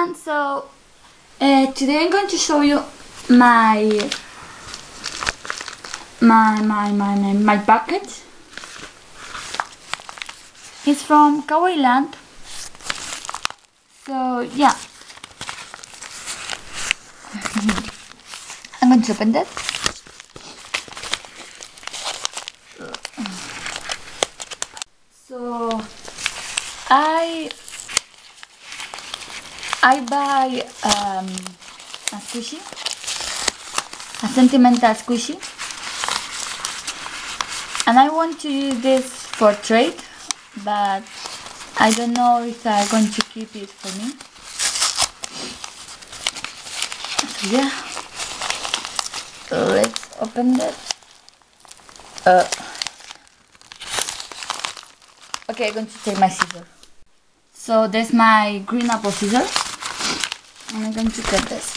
everyone, so today I'm going to show you my package. It's from Kawaii Land. So yeah, I'm going to open that. So I buy a squishy, a sentimental squishy, and I want to use this for trade, but I don't know if I'm going to keep it for me. So yeah, let's open that. Okay, I'm going to take my scissors. So there's my green apple scissors, and I'm going to cut this.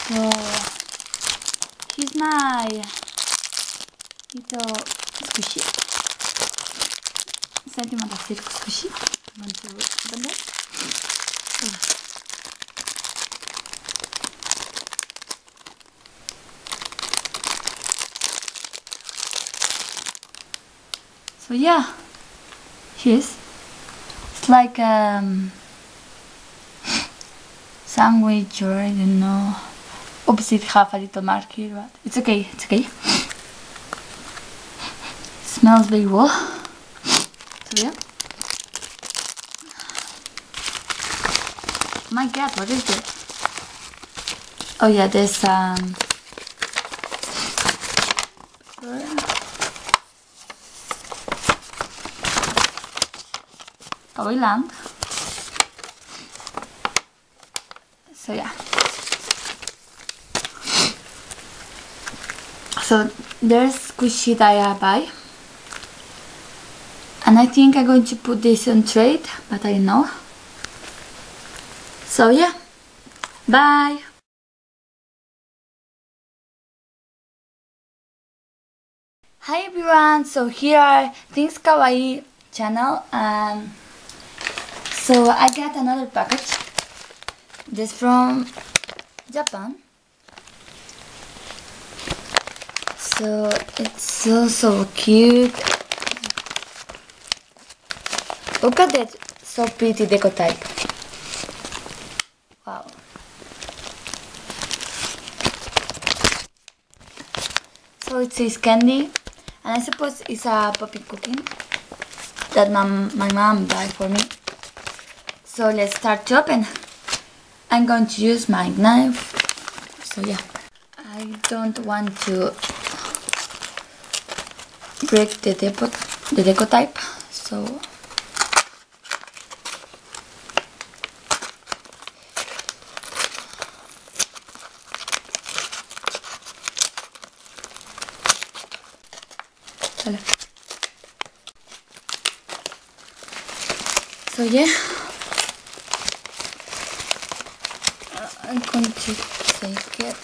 So here's my little squishy, sentimental silk squishy. I'm going to open that. So yeah, here's it's like sandwich, or I don't know. Oops, it have a little mark here, but it's okay, it's okay. It smells very well. So yeah. My god, what is it? Oh yeah, there's Kawaii Land. So yeah. So there's squishy that I buy, and I think I'm going to put this on trade, but I don't know. So yeah, bye. Hi everyone, so here are Things Kawaii channel, and so I got another package. This from Japan. So it's so cute. Look at that, so pretty deco type. Wow. So it says candy, and I suppose it's a puppy cooking that my mom buy for me. So let's start to open. I'm going to use my knife. So yeah, I don't want to break the deco type. So yeah, I'm going to take it.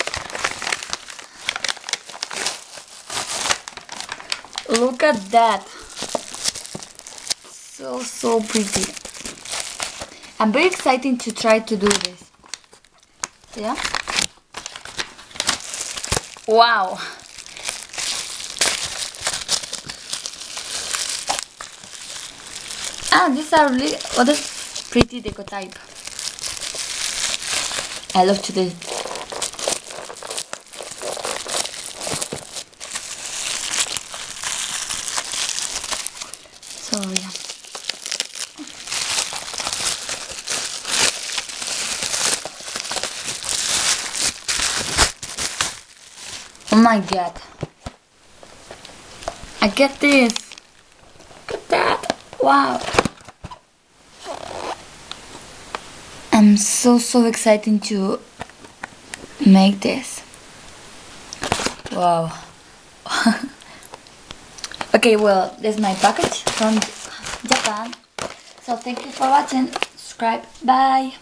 Look at that, so pretty. I'm very excited to try to do this. Yeah. Wow. These are really other pretty deco type. I love to do it. So yeah. Oh my god. I get this. Look at that. Wow. I'm so excited to make this. Wow. Okay, well, this is my package from Japan. So thank you for watching. Subscribe. Bye.